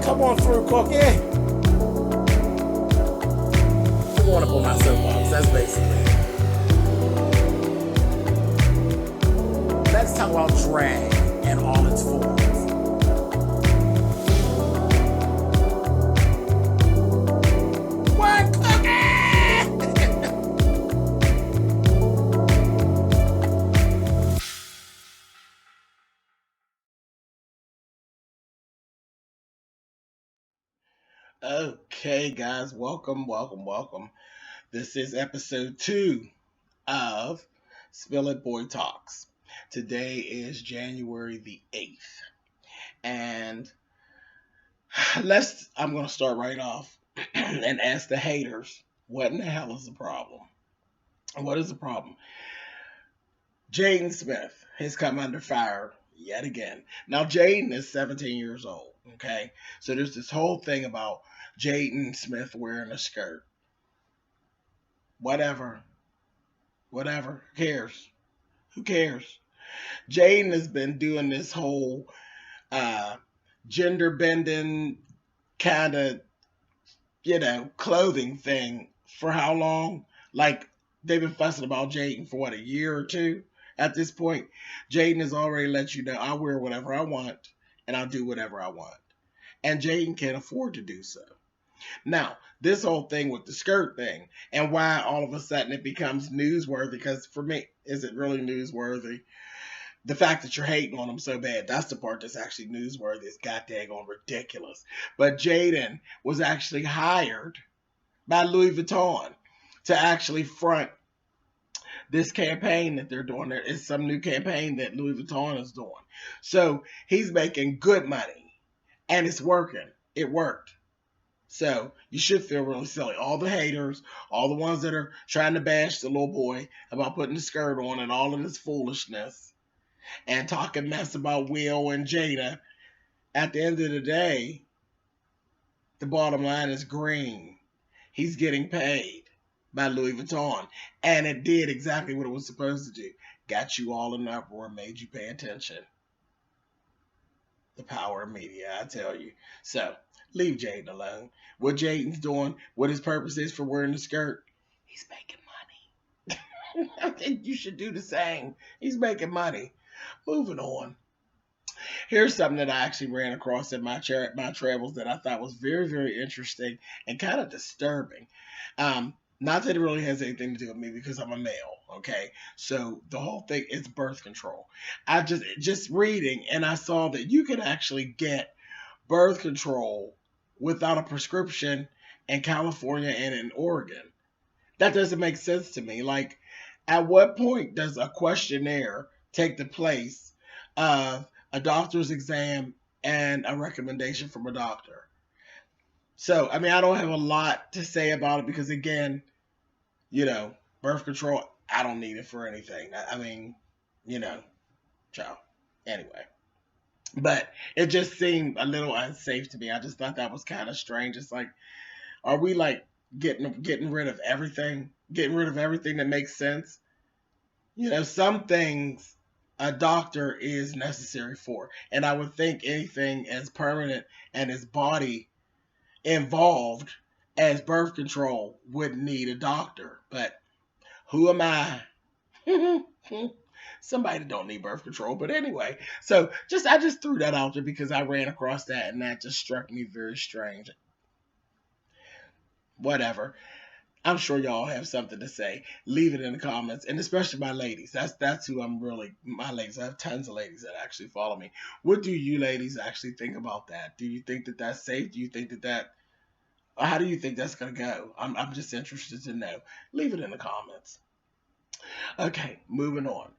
Come on through, Cookie. I want to pull my soapbox. That's basically it. Let's talk about drag and all its forms. What, Cookie? Okay, guys, welcome. This is episode 2 of Spill It Boy Talks. Today is January the 8th. And I'm going to start right off and ask the haters, what in the hell is the problem? What is the problem? Jaden Smith has come under fire yet again. Now, Jaden is 17 years old, okay? So there's this whole thing about Jaden Smith wearing a skirt. Whatever. Who cares? Who cares? Jaden has been doing this whole gender bending kind of, clothing thing for how long? Like, they've been fussing about Jaden for a year or two at this point. Jaden has already let you know, I wear whatever I want and I'll do whatever I want. And Jaden can't afford to do so. Now, this whole thing with the skirt thing and why all of a sudden it becomes newsworthy, because for me, is it really newsworthy? The fact that you're hating on him so bad, that's the part that's actually newsworthy. It's goddamn ridiculous. But Jaden was actually hired by Louis Vuitton to actually front this campaign that they're doing. There is some new campaign that Louis Vuitton is doing. So he's making good money and it's working. It worked. So you should feel really silly. All the haters, all the ones that are trying to bash the little boy about putting the skirt on and all of this foolishness and talking mess about Will and Jada, at the end of the day, the bottom line is green. He's getting paid by Louis Vuitton. And it did exactly what it was supposed to do. Got you all in an uproar, made you pay attention. The power of media, I tell you. So, leave Jaden alone. What Jaden's doing, what his purpose is for wearing the skirt, he's making money. I think you should do the same. He's making money. Moving on. Here's something that I actually ran across in my travels that I thought was very, very interesting and kind of disturbing. Not that it really has anything to do with me because I'm a male, okay? So the whole thing is birth control. I just reading and I saw that you can actually get birth control without a prescription in California and in Oregon. That doesn't make sense to me. Like, at what point does a questionnaire take the place of a doctor's exam and a recommendation from a doctor? So, I mean, I don't have a lot to say about it because, again, birth control, I don't need it for anything. I mean, ciao. Anyway. But it just seemed a little unsafe to me. I just thought that was kind of strange. It's like, are we like getting rid of everything? Getting rid of everything that makes sense? Some things a doctor is necessary for. And I would think anything as permanent and as body involved as birth control would need a doctor. But who am I? Somebody that don't need birth control. But anyway, so I just threw that out there because I ran across that and that just struck me very strange. Whatever. I'm sure y'all have something to say. Leave it in the comments, and especially my ladies. That's who my ladies. I have tons of ladies that actually follow me. What do you ladies actually think about that? Do you think that that's safe? Do you think how do you think that's going to go? I'm just interested to know. Leave it in the comments. Okay, moving on.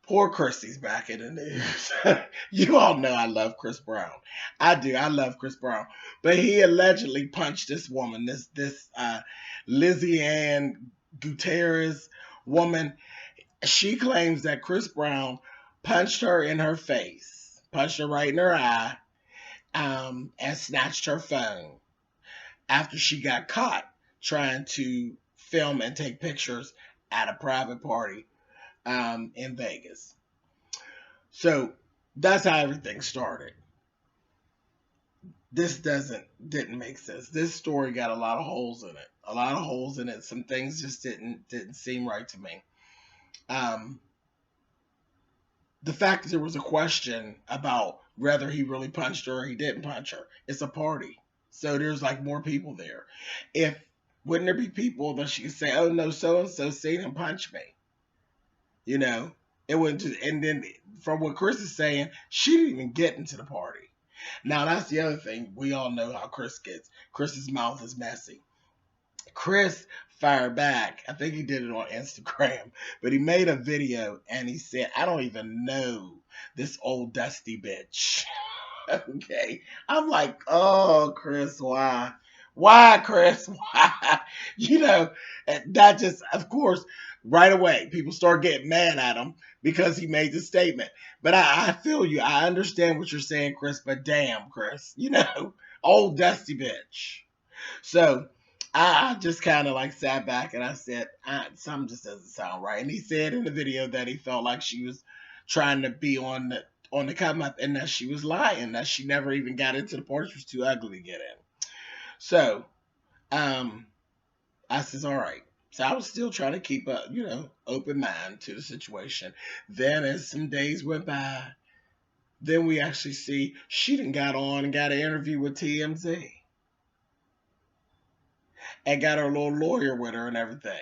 Poor Chrissy's back in the news. You all know I love Chris Brown. I do. I love Chris Brown. But he allegedly punched this woman, this Lizzie Ann Gutierrez woman. She claims that Chris Brown punched her in her face, punched her right in her eye, and snatched her phone after she got caught trying to film and take pictures at a private party in Vegas. So that's how everything started. this didn't make sense. This story got a lot of holes in it. A lot of holes in it. Some things just didn't seem right to me. Um, the fact that there was a question about whether he really punched her or he didn't punch her. It's a party, so there's like more people there. If wouldn't there be people that she could say, "Oh no, so and so seen him punch me," you know? It wouldn't just, and then from what Chris is saying, she didn't even get into the party. Now that's the other thing. We all know how Chris gets. Chris's mouth is messy. Chris fired back. I think he did it on Instagram, but he made a video and he said, "I don't even know this old dusty bitch." Okay. I'm like, "Oh, Chris, why? Why, Chris? Why?" You know, that just, of course, right away, people start getting mad at him because he made the statement. But I feel you. I understand what you're saying, Chris, but damn, Chris, old dusty bitch. So I just kind of like sat back and I said, something just doesn't sound right. And he said in the video that he felt like she was trying to be on the come up and that she was lying, that she never even got into the party. She was too ugly to get in. So I says, all right. So I was still trying to keep a, open mind to the situation. Then as some days went by, then we actually see she done got on and got an interview with TMZ and got her little lawyer with her and everything.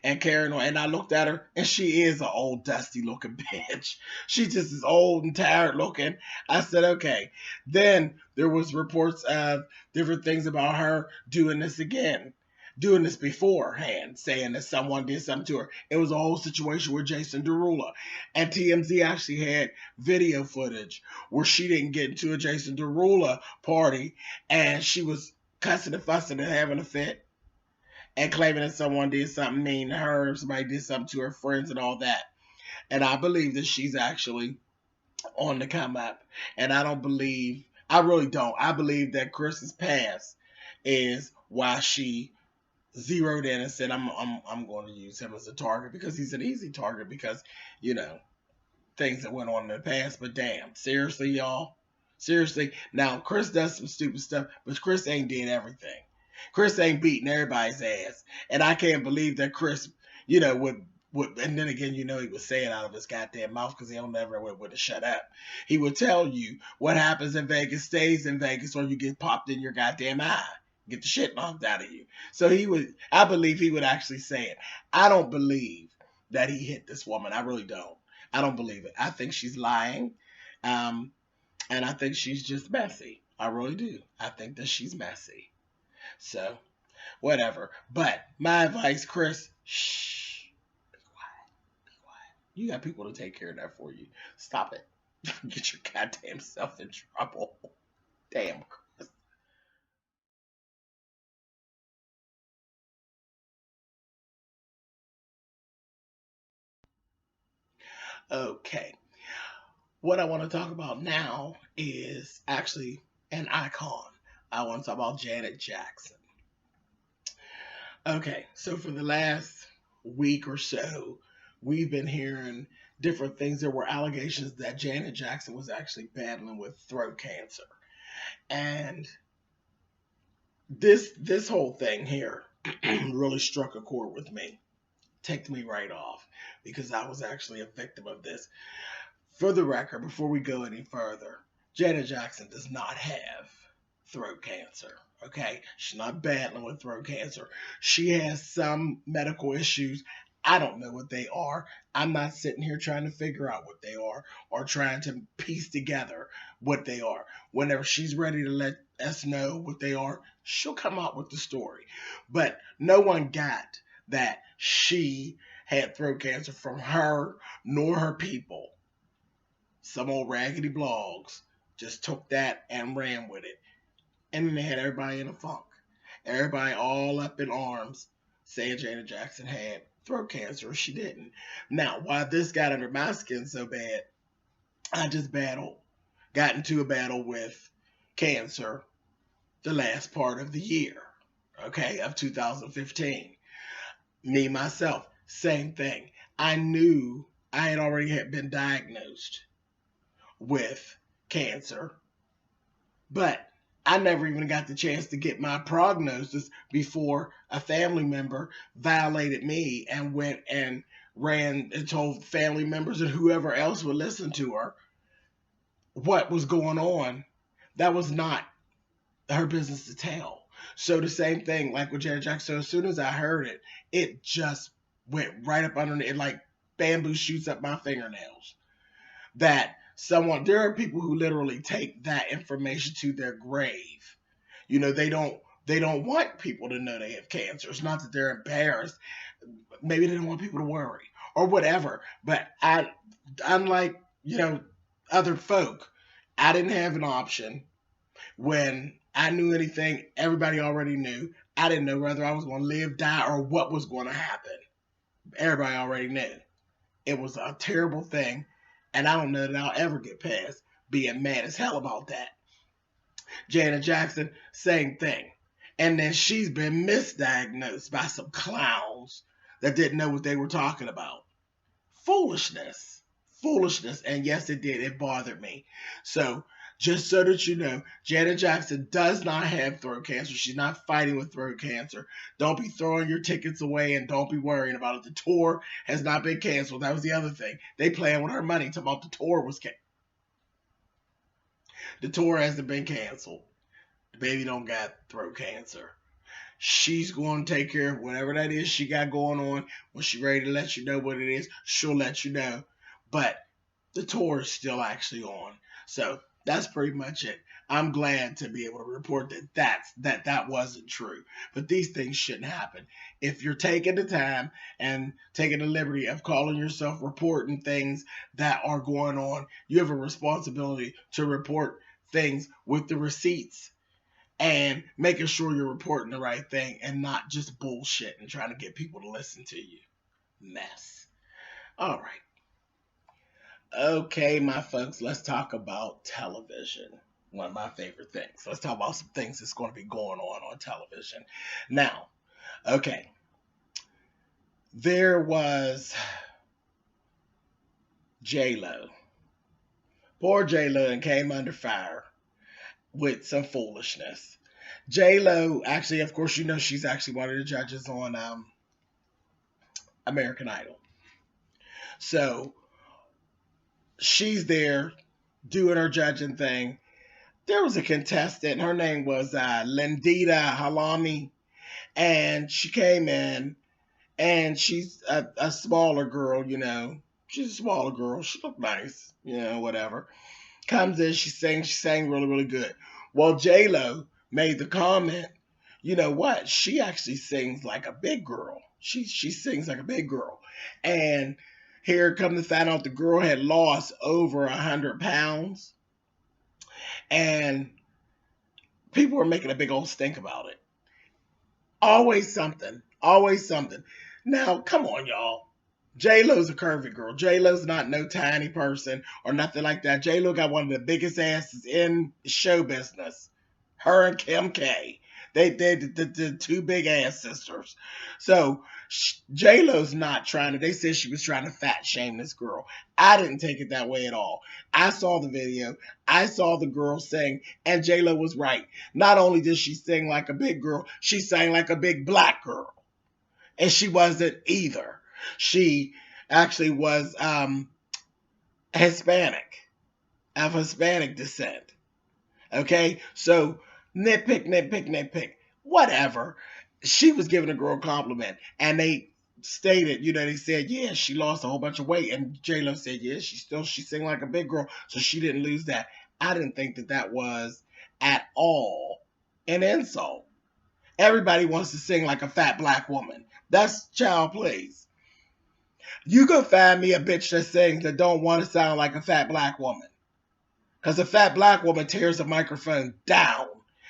And carrying on. And I looked at her, and she is an old, dusty looking bitch. She just is old and tired looking. I said, okay. Then there was reports of different things about her doing this again, doing this beforehand, saying that someone did something to her. It was a whole situation with Jason Derulo. And TMZ actually had video footage where she didn't get into a Jason Derulo party, and she was cussing and fussing and having a fit and claiming that someone did something mean to her, somebody did something to her friends and all that. And I believe that she's actually on the come up. And I really don't. I believe that Chris's past is why she zeroed in and said, I'm going to use him as a target because he's an easy target because, things that went on in the past. But damn, seriously, y'all? Seriously? Now, Chris does some stupid stuff, but Chris ain't did everything. Chris ain't beating everybody's ass. And I can't believe that Chris, would and then again, he would say it out of his goddamn mouth because he don't never would have shut up. He would tell you what happens in Vegas stays in Vegas or you get popped in your goddamn eye. Get the shit knocked out of you. So I believe he would actually say it. I don't believe that he hit this woman. I really don't. I don't believe it. I think she's lying. And I think she's just messy. I really do. I think that she's messy. So, whatever. But my advice, Chris, shh, be quiet, be quiet. You got people to take care of that for you. Stop it. Get your goddamn self in trouble. Damn, Chris. Okay. What I want to talk about now is actually an icon. I want to talk about Janet Jackson. Okay, so for the last week or so, we've been hearing different things. There were allegations that Janet Jackson was actually battling with throat cancer. And this whole thing here really struck a chord with me. Ticked me right off because I was actually a victim of this. For the record, before we go any further, Janet Jackson does not have throat cancer. Okay, she's not battling with throat cancer. She has some medical issues. I don't know what they are. I'm not sitting here trying to figure out what they are or trying to piece together what they are. Whenever she's ready to let us know what they are, she'll come out with the story. But no one got that she had throat cancer from her nor her people. Some old raggedy blogs just took that and ran with it. And then they had everybody in a funk. Everybody all up in arms saying Janet Jackson had throat cancer or she didn't. Now, why this got under my skin so bad, I just got into a battle with cancer the last part of the year, okay, of 2015. Me, myself, same thing. I knew I had already been diagnosed with cancer, but I never even got the chance to get my prognosis before a family member violated me and went and ran and told family members and whoever else would listen to her what was going on. That was not her business to tell. So the same thing, like with Janet Jackson. So as soon as I heard it, it just went right up under it, like bamboo shoots up my fingernails. That there are people who literally take that information to their grave. They don't want people to know they have cancer. It's not that they're embarrassed. Maybe they don't want people to worry or whatever. But unlike other folk, I didn't have an option. When I knew anything, everybody already knew. I didn't know whether I was going to live, die, or what was going to happen. Everybody already knew. It was a terrible thing, and I don't know that I'll ever get past being mad as hell about that. Janet Jackson, same thing. And then she's been misdiagnosed by some clowns that didn't know what they were talking about. Foolishness. Foolishness. And yes, it did. It bothered me. So, just so that you know, Janet Jackson does not have throat cancer. She's not fighting with throat cancer. Don't be throwing your tickets away and don't be worrying about it. The tour has not been canceled. That was the other thing. They playing with her money, talking about the tour was canceled. The tour hasn't been canceled. The baby don't got throat cancer. She's going to take care of whatever that is she got going on. When she's ready to let you know what it is, she'll let you know. But the tour is still actually on. So that's pretty much it. I'm glad to be able to report that wasn't true. But these things shouldn't happen. If you're taking the time and taking the liberty of calling yourself reporting things that are going on, you have a responsibility to report things with the receipts and making sure you're reporting the right thing and not just bullshit and trying to get people to listen to you. Mess. All right. Okay, my folks, let's talk about television. One of my favorite things. Let's talk about some things that's going to be going on television. Now, okay, there was J-Lo. Poor J-Lo and came under fire with some foolishness. J-Lo, actually, of course, she's actually one of the judges on American Idol. So she's there doing her judging thing. There was a contestant. Her name was Lindita Halami. And she came in, and she's a smaller girl, She's a smaller girl. She looked nice, whatever. Comes in, she sang really, really good. Well, J-Lo made the comment, you know what? She actually sings like a big girl. She sings like a big girl. And here come to find out the girl had lost over 100 pounds. And people were making a big old stink about it. Always something. Always something. Now, come on, y'all. J-Lo's a curvy girl. J-Lo's not no tiny person or nothing like that. J-Lo got one of the biggest asses in show business. Her and Kim K. They the two big ass sisters. So J-Lo's not trying to. They said she was trying to fat shame this girl. I didn't take it that way at all. I saw the video. I saw the girl sing, and J-Lo was right. Not only did she sing like a big girl, she sang like a big black girl, and she wasn't either. She actually was Hispanic, of Hispanic descent. Okay, so nitpick. Whatever. She was giving a girl a compliment, and they stated, they said, yeah, she lost a whole bunch of weight, and J-Lo said, yeah, she sang like a big girl, so she didn't lose that. I didn't think that was at all an insult. Everybody wants to sing like a fat black woman. That's child plays. You go find me a bitch that sings that don't want to sound like a fat black woman. Because a fat black woman tears the microphone down.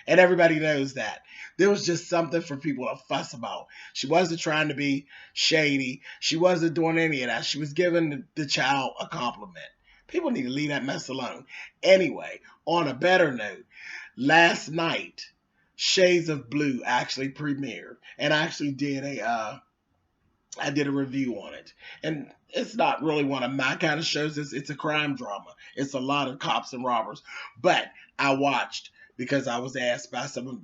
And everybody knows that. There was just something for people to fuss about. She wasn't trying to be shady. She wasn't doing any of that. She was giving the child a compliment. People need to leave that mess alone. Anyway, on a better note, last night, Shades of Blue actually premiered. And I actually did I did a review on it. And it's not really one of my kind of shows. It's a crime drama. It's a lot of cops and robbers. But I watched because I was asked by some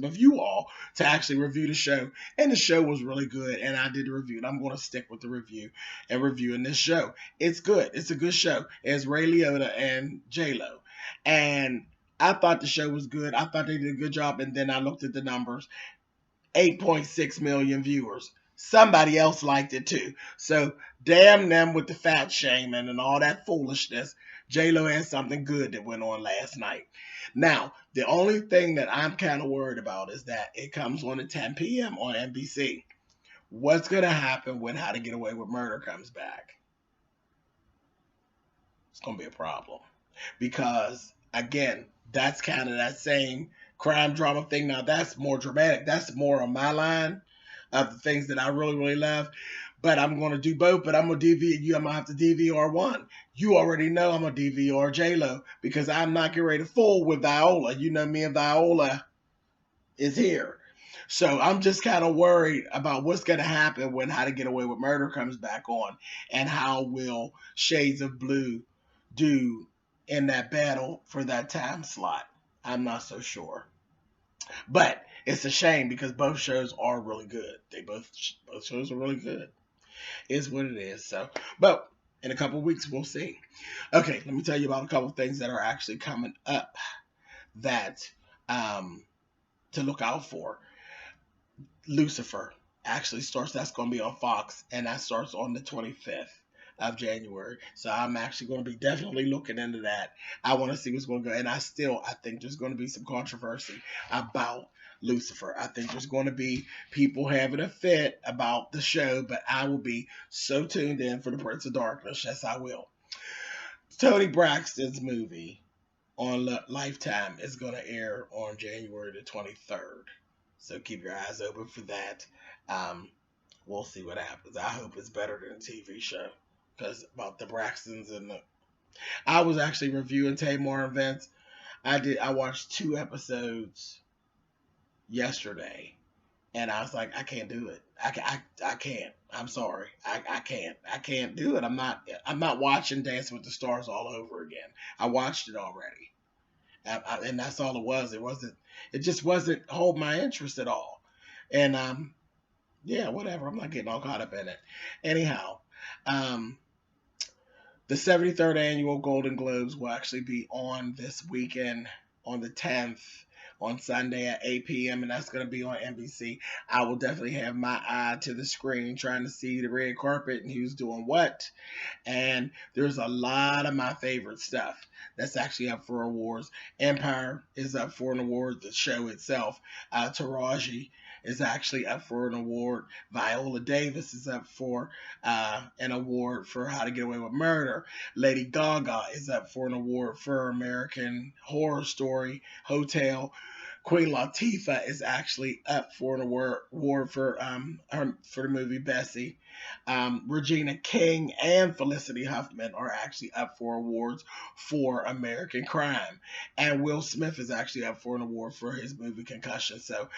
of you all to actually review the show, and the show was really good, and I did the review, and I'm going to stick with the review and reviewing this show. It's good. It's a good show. It's Ray Liotta and J Lo, and I thought the show was good. I thought they did a good job, and then I looked at the numbers. 8.6 million viewers. Somebody else liked it too. So damn them with the fat shaming and all that foolishness. J-Lo had something good that went on last night. Now, the only thing that I'm kind of worried about is that it comes on at 10 p.m. on NBC. What's going to happen when How to Get Away with Murder comes back? It's going to be a problem. Because, again, that's kind of that same crime drama thing. Now, that's more dramatic. That's more on my line of the things that I really, really love. But I'm going to do both. But I'm going to I'm going to have to DVR one. You already know I'm going to DVR J-Lo because I'm not getting ready to fool with Viola. You know me and Viola is here. So I'm just kind of worried about what's going to happen when How to Get Away with Murder comes back on, and how will Shades of Blue do in that battle for that time slot. I'm not so sure. But it's a shame because both shows are really good. Both shows are really good. Is what it is. So, but in a couple weeks we'll see. Okay, let me tell you about a couple things that are actually coming up that to look out for. Lucifer actually starts. That's going to be on Fox, and that starts on the 25th of January. So I'm actually going to be definitely looking into that. I want to see what's going to go. And I think there's going to be some controversy about Lucifer. I think there's going to be people having a fit about the show, but I will be so tuned in for the Prince of Darkness. Yes, I will. Tony Braxton's movie on Lifetime is going to air on January the 23rd. So keep your eyes open for that. We'll see what happens. I hope it's better than a TV show. Because about the Braxtons I was actually reviewing Tamar and Vince. I watched 2 episodes yesterday, and I was like, I can't do it. I can't. I'm sorry. I can't do it. I'm not watching Dancing with the Stars all over again. I watched it already. And that's all it was. It just wasn't hold my interest at all. And yeah, whatever. I'm not getting all caught up in it. Anyhow, the 73rd annual Golden Globes will actually be on this weekend on the 10th on Sunday at 8 p.m. and that's going to be on NBC. I will definitely have my eye to the screen trying to see the red carpet and who's doing what. And there's a lot of my favorite stuff that's actually up for awards. Empire is up for an award, the show itself. Taraji is actually up for an award. Viola Davis is up for an award for How to Get Away with Murder. Lady Gaga is up for an award for American Horror Story Hotel. Queen Latifah is actually up for an award for the movie Bessie. Regina King and Felicity Huffman are actually up for awards for American Crime. And Will Smith is actually up for an award for his movie Concussion. So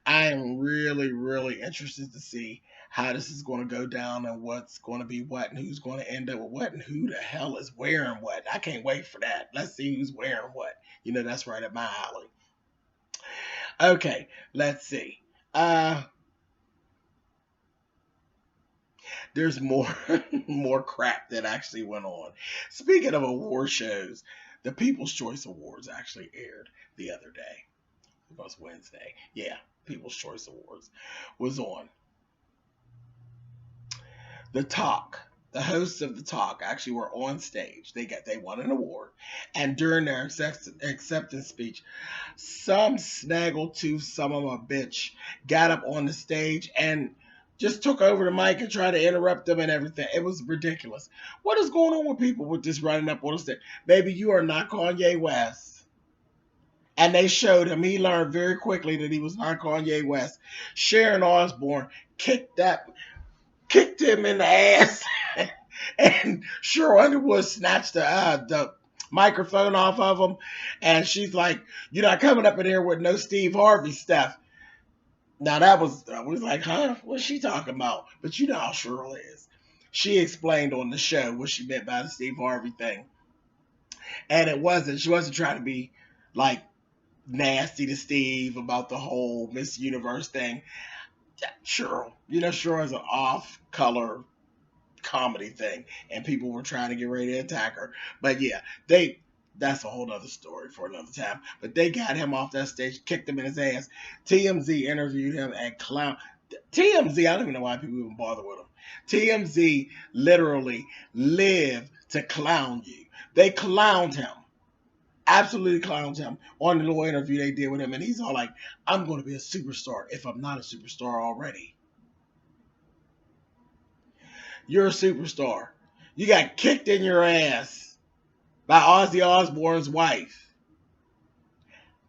I am really, really interested to see how this is going to go down and what's going to be what and who's going to end up with what and who the hell is wearing what. I can't wait for that. Let's see who's wearing what. You know, that's right up my alley. Okay, let's see. There's more crap that actually went on. Speaking of award shows, the People's Choice Awards actually aired the other day. It was Wednesday. Yeah, People's Choice Awards was on. The Talk, the hosts of The Talk actually were on stage. They won an award. And during their acceptance speech, some snaggletooth son of a bitch got up on the stage and just took over the mic and tried to interrupt them and everything. It was ridiculous. What is going on with people with this running up on the stage? Baby, you are not Kanye West. And they showed him. He learned very quickly that he was not Kanye West. Sharon Osbourne kicked him in the ass. And Cheryl Underwood snatched the microphone off of him. And she's like, you're not coming up in here with no Steve Harvey stuff. Now I was like, huh? What's she talking about? But you know how Cheryl is. She explained on the show what she meant by the Steve Harvey thing. And she wasn't trying to be like nasty to Steve about the whole Miss Universe thing. Yeah, sure, sure as an off-color comedy thing, and people were trying to get ready to attack her. But yeah, they that's a whole other story for another time. But they got him off that stage, kicked him in his ass. TMZ interviewed him at Clown. TMZ, I don't even know why people even bother with him. TMZ literally live to clown you. They clowned him. Absolutely clowned him on the little interview they did with him, and he's all like, "I'm going to be a superstar if I'm not a superstar already." You're a superstar. You got kicked in your ass by Ozzy Osbourne's wife.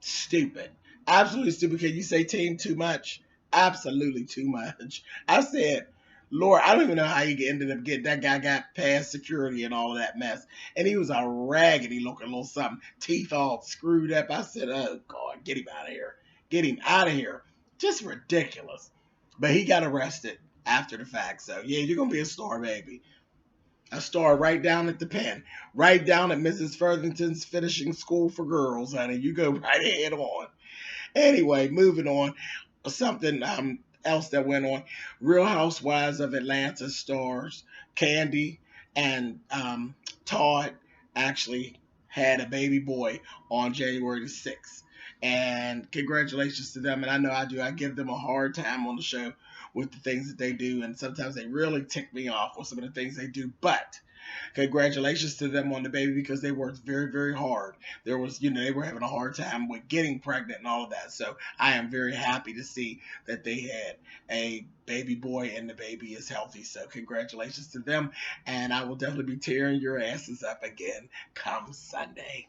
Stupid. Absolutely stupid. Can you say team too much? Absolutely too much. I said, Lord, I don't even know how you ended up getting that guy got past security and all of that mess. And he was a raggedy looking little something, teeth all screwed up. I said, oh God, get him out of here. Get him out of here. Just ridiculous. But he got arrested after the fact. So yeah, you're gonna be a star, baby. A star right down at the pen, right down at Mrs. Furthington's finishing school for girls, honey. You go right ahead on. Anyway, moving on. Something else that went on. Real Housewives of Atlanta stars Candy and Todd actually had a baby boy on January the 6th. And congratulations to them. And I know I do. I give them a hard time on the show with the things that they do. And sometimes they really tick me off with some of the things they do. But congratulations to them on the baby because they worked very, very hard. There was, they were having a hard time with getting pregnant and all of that. So I am very happy to see that they had a baby boy and the baby is healthy. So congratulations to them. And I will definitely be tearing your asses up again come Sunday.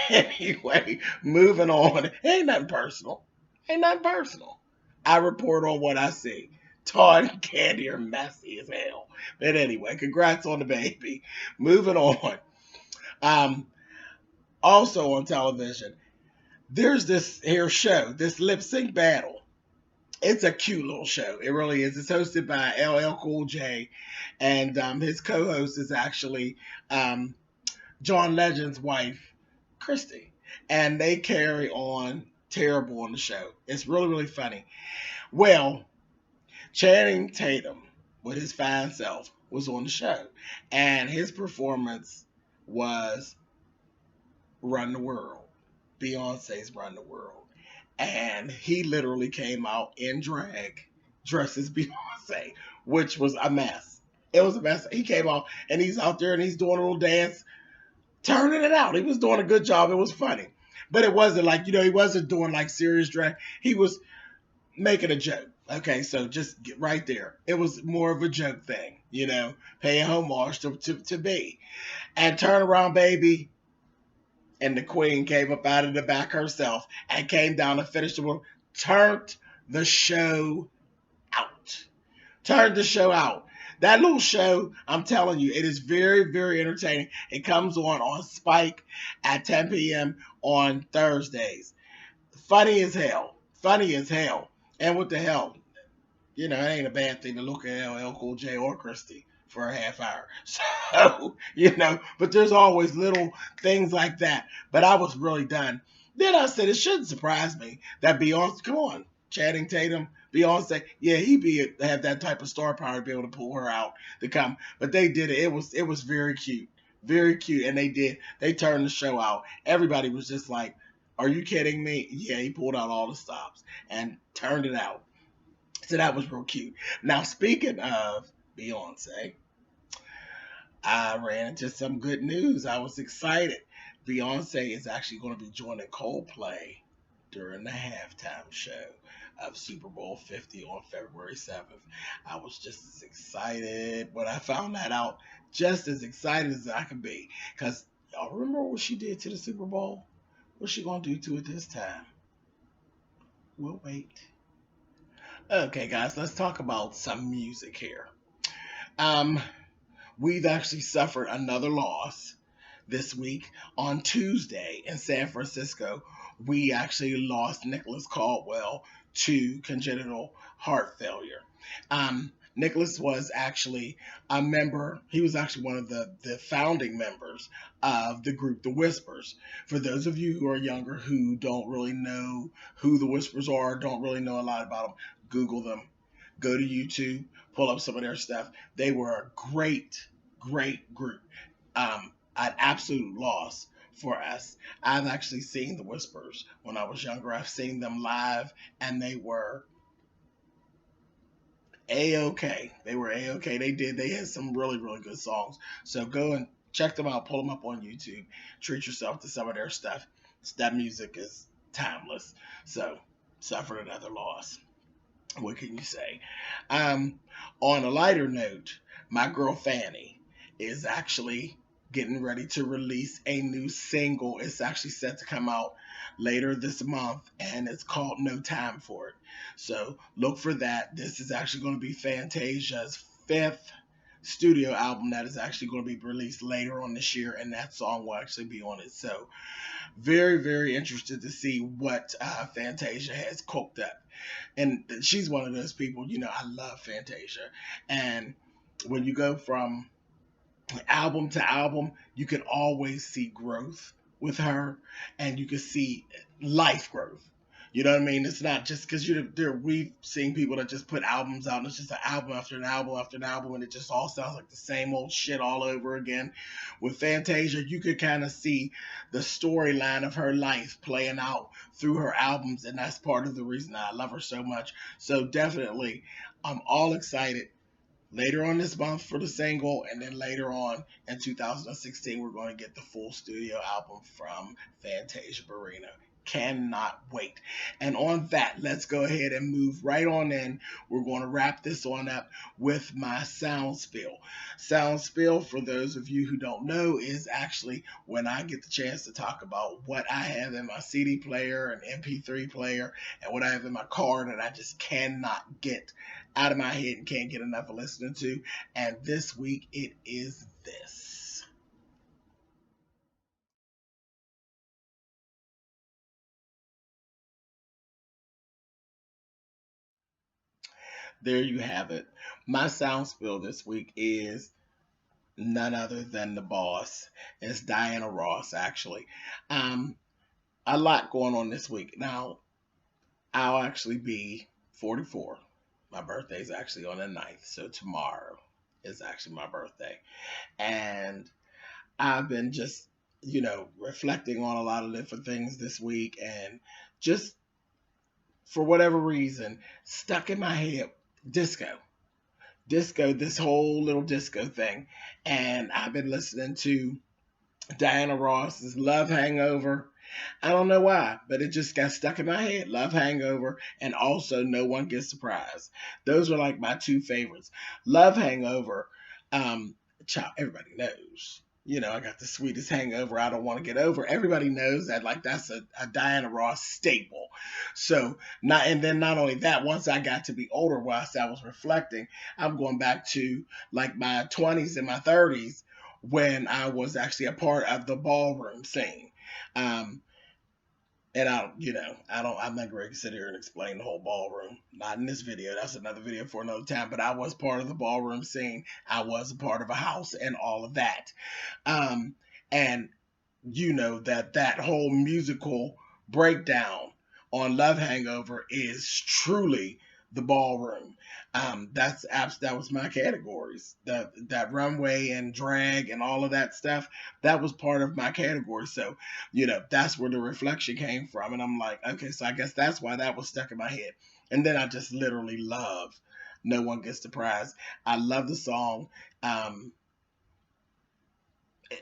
Anyway, moving on. Ain't nothing personal. Ain't nothing personal. I report on what I see. Todd and Candy are messy as hell. But anyway, congrats on the baby. Moving on. Um, Also on television, there's this here show, this lip sync battle. It's a cute little show. It really is. It's hosted by LL Cool J, and his co-host is actually John Legend's wife, Christy. And they carry on terrible on the show. It's really, really funny. Well, Channing Tatum, with his fine self, was on the show. And his performance was Run the World. Beyonce's Run the World. And he literally came out in drag, dressed as Beyonce, which was a mess. It was a mess. He came out and he's out there and he's doing a little dance, turning it out. He was doing a good job. It was funny. But it wasn't like, he wasn't doing like serious drag. He was making a joke. Okay, so just get right there. It was more of a joke thing, paying homage to be. And Turn Around Baby, and the queen came up out of the back herself and came down and finished the work. Turned the show out. Turned the show out. That little show, I'm telling you, it is very, very entertaining. It comes on Spike at 10 p.m. on Thursdays. Funny as hell. Funny as hell. And what the hell? It ain't a bad thing to look at LL Cool J or Christy for a half hour. So, but there's always little things like that. But I was really done. Then I said, it shouldn't surprise me that Beyonce, come on, Channing Tatum, Beyonce, yeah, have that type of star power to be able to pull her out to come. But they did it. It was very cute. Very cute. And they turned the show out. Everybody was just like, are you kidding me? Yeah, he pulled out all the stops and turned it out. So that was real cute. Now, speaking of Beyonce, I ran into some good news. I was excited. Beyonce is actually going to be joining Coldplay during the halftime show of Super Bowl 50 on February 7th. I was just as excited when I found that out, just as excited as I could be. Because y'all remember what she did to the Super Bowl? What's she going to do to it this time? We'll wait. Okay, guys, let's talk about some music here. We've actually suffered another loss this week. On Tuesday in San Francisco, we actually lost Nicholas Caldwell to congenital heart failure. Nicholas was actually a member. He was actually one of the founding members of the group The Whispers. For those of you who are younger who don't really know who The Whispers are, don't really know a lot about them, Google them. Go to YouTube, pull up some of their stuff. They were a great group. An absolute loss for us. I've actually seen The Whispers when I was younger. I've seen them live, and they were a-okay. They were a-okay. They had some really good songs. So go and check them out. Pull them up on YouTube. Treat yourself to some of their stuff. That music is timeless. So suffered another loss. What can you say? Um, on a lighter note, my girl Fanny is actually getting ready to release a new single. It's actually set to come out later this month, and it's called No Time for It. So look for that. This is actually going to be Fantasia's fifth studio album that is actually going to be released later on this year, and that song will actually be on it. So very interested to see what Fantasia has cooked up. And she's one of those people, I love Fantasia. And when you go from album to album, you can always see growth with her, and you can see life growth. You know what I mean? It's not just because we've seen people that just put albums out, and it's just an album after an album after an album, and it just all sounds like the same old shit all over again. With Fantasia, you could kind of see the storyline of her life playing out through her albums, and that's part of the reason I love her so much. So definitely, I'm all excited later on this month for the single, and then later on in 2016 we're going to get the full studio album from Fantasia Barrino. Cannot wait. And on that, let's go ahead and move right on in. We're going to wrap this on up with my sound spill. Sound spill, for those of you who don't know, is actually when I get the chance to talk about what I have in my CD player and MP3 player, and what I have in my car that I just cannot get out of my head and can't get enough of listening to. And this week it is this. There you have it. My sound spill this week is none other than the boss. It's Diana Ross, actually. Um, a lot going on this week. Now, I'll actually be 44. My birthday is actually on the 9th, so tomorrow is actually my birthday. And I've been just, reflecting on a lot of different things this week, and just for whatever reason, stuck in my head disco. Disco, this whole little disco thing. And I've been listening to Diana Ross's Love Hangover. I don't know why, but it just got stuck in my head. Love Hangover, and also No One Gets Surprised. Those are like my two favorites. Love Hangover, child, everybody knows. I got the sweetest hangover I don't want to get over. Everybody knows that, like, that's a Diana Ross staple. So not only that, once I got to be older, whilst I was reflecting, I'm going back to like my 20s and my 30s when I was actually a part of the ballroom scene. Um, and I'm not going to sit here and explain the whole ballroom. Not in this video. That's another video for another time. But I was part of the ballroom scene. I was a part of a house and all of that. And that whole musical breakdown on Love Hangover is truly the ballroom. That was my categories. That runway and drag and all of that stuff, that was part of my category. So, that's where the reflection came from. And I'm like, okay, so I guess that's why that was stuck in my head. And then I just literally love No One Gets the Prize. I love the song.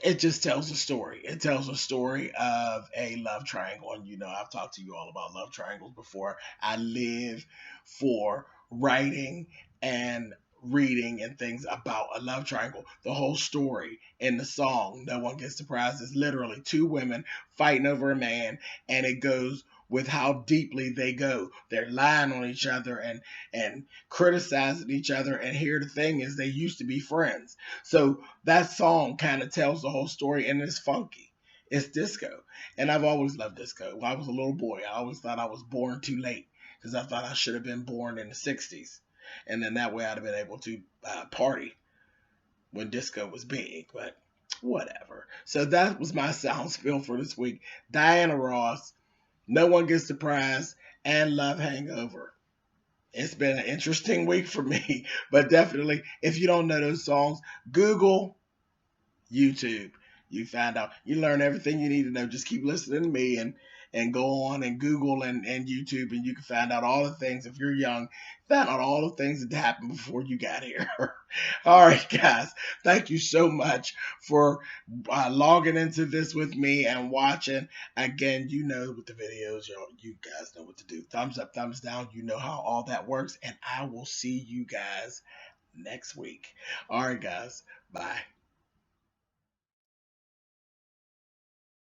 It just tells a story. It tells a story of a love triangle. And I've talked to you all about love triangles before. I live for writing and reading and things about a love triangle. The whole story in the song, No One Gets Surprised, is literally two women fighting over a man, and it goes with how deeply they go. They're lying on each other and criticizing each other. And here the thing is, they used to be friends. So that song kind of tells the whole story, and it's funky. It's disco. And I've always loved disco. When I was a little boy, I always thought I was born too late, because I thought I should have been born in the 60s. and then that way I'd have been able to party when disco was big. But whatever. So that was my sound spill for this week. Diana Ross, No One Gets the Prize, and Love Hangover. It's been an interesting week for me, but definitely, if you don't know those songs, Google, YouTube. You find out, you learn everything you need to know. Just keep listening to me and go on and Google and YouTube, and you can find out all the things. If you're young, find out all the things that happened before you got here. All right, guys, thank you so much for logging into this with me and watching. Again, you know with the videos, you guys know what to do. Thumbs up, thumbs down. You know how all that works, and I will see you guys next week. All right, guys, bye.